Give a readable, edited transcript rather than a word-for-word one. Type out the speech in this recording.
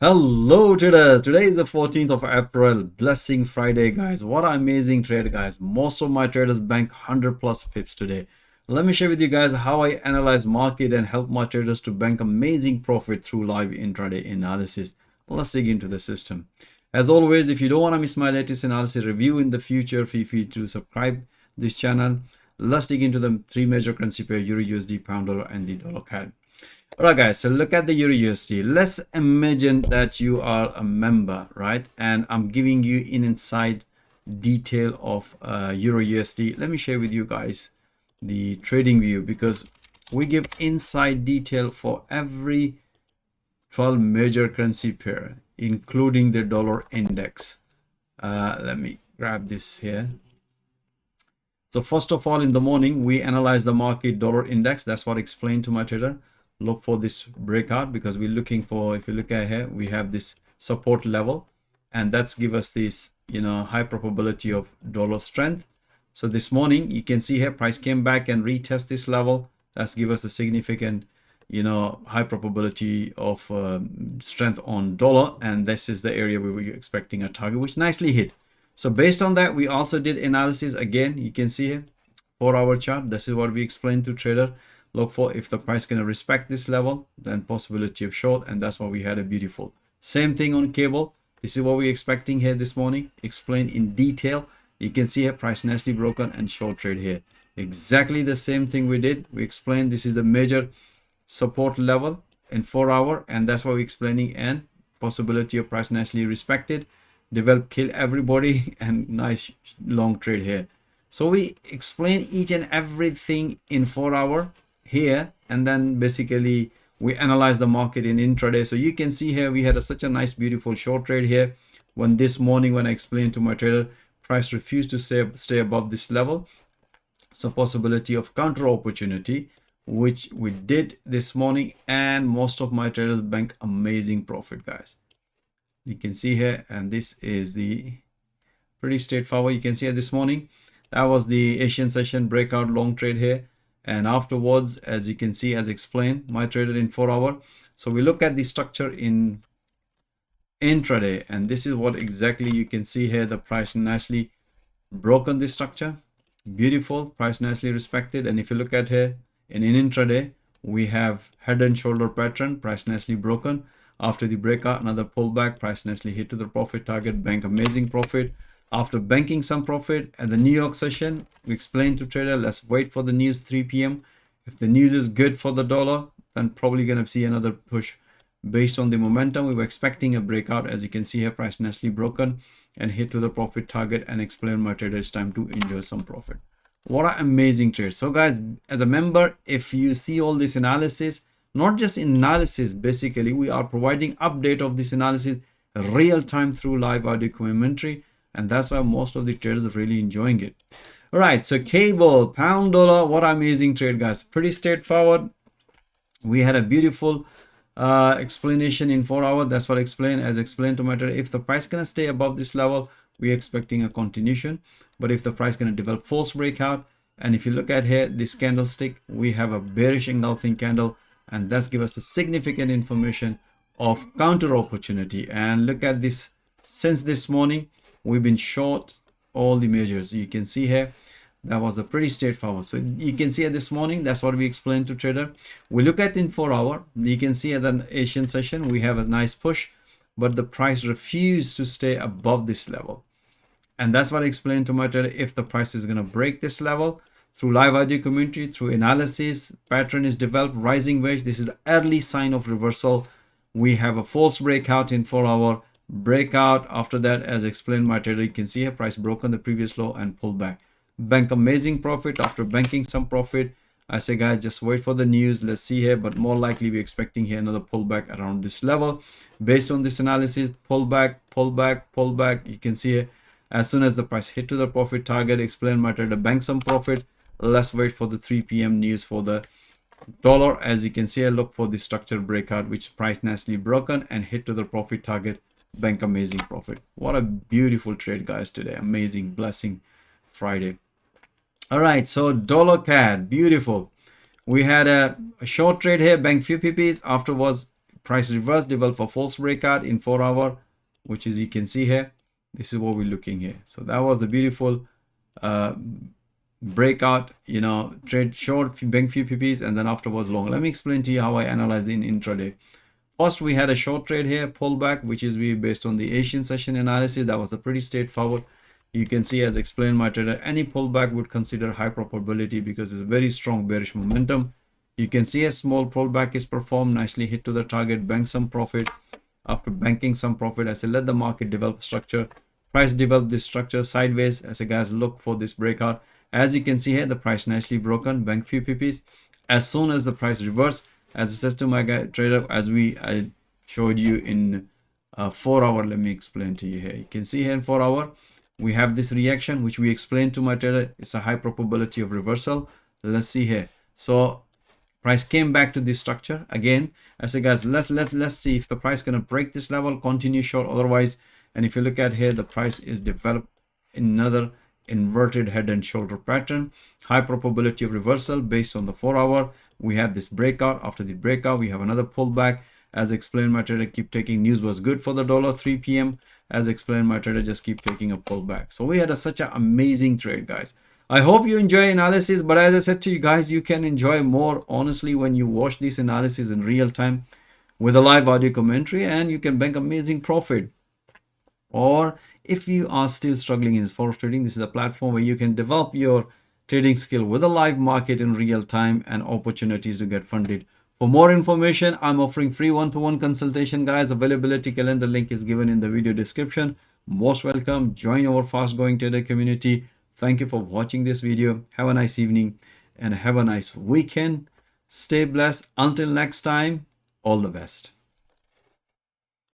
Hello traders, today is the 14th of April. Blessing Friday, guys. What an amazing trade, guys. Most of my traders bank 100 plus pips today. Let me share with you guys how I analyze market and help my traders to bank amazing profit through live intraday analysis. Let's dig into the system. As always, if you don't want to miss my latest analysis review in the future, feel free to subscribe this channel. Let's dig into the three major currency pair: Euro USD, pound dollar, and the dollar CAD. Alright guys, so look at the EURUSD. Let's imagine that you are a member, right? And I'm giving you an inside detail of EURUSD. Let me share with you guys the trading view, because we give inside detail for every 12 major currency pair, including the dollar index. Let me grab this here. So first of all, in the morning, we analyze the market dollar index. That's what I explained to my trader. Look for this breakout, because we're looking for, if you look at here, we have this support level, and that's give us this, high probability of dollar strength. So this morning, you can see here, price came back and retest this level. That's give us a significant, high probability of strength on dollar. And this is the area we were expecting a target, which nicely hit. So based on that, we also did analysis. Again, you can see here, 4-hour chart. This is what we explained to trader. Look for if the price going to respect this level, then possibility of short, and that's why we had a beautiful. Same thing on cable. This is what we're expecting here this morning. Explained in detail. You can see here, price nicely broken and short trade here. Exactly the same thing we did. We explained this is the major support level in 4-hour, and that's why we're explaining, and possibility of price nicely respected, develop, kill everybody, and nice long trade here. So we explain each and everything in 4-hour here, and then basically we analyze the market in intraday. So you can see here we had such a nice beautiful short trade here, when this morning, when I explained to my trader, price refused to stay above this level. So possibility of counter opportunity, which we did this morning, and most of my traders bank amazing profit, guys. You can see here, and this is the pretty straightforward. You can see here this morning, that was the Asian session breakout long trade here, and afterwards, as you can see, as explained, my trader in 4-hour. So we look at the structure in intraday, and this is what exactly you can see here. The price nicely broken this structure, beautiful, price nicely respected. And if you look at here in intraday, we have head and shoulder pattern, price nicely broken. After the breakout, another pullback, price nicely hit to the profit target, bank amazing profit. After banking some profit at the New York session, we explained to trader, let's wait for the news 3 p.m. If the news is good for the dollar, then probably going to see another push based on the momentum. We were expecting a breakout. As you can see here, price nicely broken and hit to the profit target, and explain my trader it's time to enjoy some profit. What an amazing trade. So guys, as a member, if you see all this analysis, not just analysis, basically we are providing update of this analysis real time through live audio commentary, and that's why most of the traders are really enjoying it. All right, so cable, pound dollar, what amazing trade, guys. Pretty straightforward. We had a beautiful explanation in 4-hour. That's what I explained. As explained to my trader, if the price gonna stay above this level, we're expecting a continuation. But if the price gonna develop false breakout, and if you look at here, this candlestick, we have a bearish engulfing candle, and that's give us a significant information of counter opportunity. And look at this, since this morning we've been short all the measures. You can see here, that was a pretty straightforward. So you can see at this morning, that's what we explained to trader. We look at in 4-hour, you can see at the Asian session we have a nice push, but the price refused to stay above this level. And that's what I explained to my trader. If the price is going to break this level, through live audio commentary, through analysis, pattern is developed, rising wedge, this is the early sign of reversal. We have a false breakout in 4-hour, breakout. After that, as explained my trader, you can see here, price broken the previous low and pulled back. Bank amazing profit. After banking some profit, I say, guys, just wait for the news. Let's see here, but more likely we're expecting here another pullback around this level. Based on this analysis, pullback, pullback, pullback. You can see here, as soon as the price hit to the profit target, explain my trader, bank some profit. Let's wait for the 3 p.m. news for the dollar. As you can see, I look for the structured breakout, which price nicely broken and hit to the profit target, bank amazing profit. What a beautiful trade, guys, today. Amazing, blessing Friday. All right, so dollar CAD, beautiful. We had a short trade here, bank few PPs. Afterwards, price reverse, develop a false breakout in 4 hour, which is, you can see here, this is what we're looking here. So that was the beautiful breakout, you know, trade short, bank few pp's, and then afterwards long. Let me explain to you how I analyze in intraday. First, we had a short trade here, pullback, which is we based on the Asian session analysis. That was a pretty straightforward. You can see, as explained my trader, any pullback would consider high probability because it's a very strong bearish momentum. You can see a small pullback is performed, nicely hit to the target, bank some profit. After banking some profit, I said let the market develop structure. Price develop this structure sideways. I said guys, look for this breakout. As you can see here, the price nicely broken, bank few pp's. As soon as the price reverse, as I said to my guy trader, as I showed you in 4 hour, let me explain to you here. You can see here in 4 hour, we have this reaction which we explained to my trader. It's a high probability of reversal. So let's see here. So price came back to this structure again. I said guys, let's see if the price gonna break this level, continue short, otherwise. And if you look at here, the price is developed another inverted head and shoulder pattern, high probability of reversal based on the 4 hour. We have this breakout. After the breakout, we have another pullback. As explained, my trader keep taking, news was good for the dollar, 3 p.m. As explained, my trader just keep taking a pullback. So we had such an amazing trade, guys. I hope you enjoy analysis, but as I said to you guys, you can enjoy more honestly when you watch this analysis in real time with a live audio commentary, and you can bank amazing profit. Or if you are still struggling in forex trading, this is a platform where you can develop your trading skill with a live market in real time and opportunities to get funded. For more information, I'm offering free one-to-one consultation, guys. Availability calendar link is given in the video description. Most welcome. Join our fast-growing trader community. Thank you for watching this video. Have a nice evening and have a nice weekend. Stay blessed. Until next time, all the best.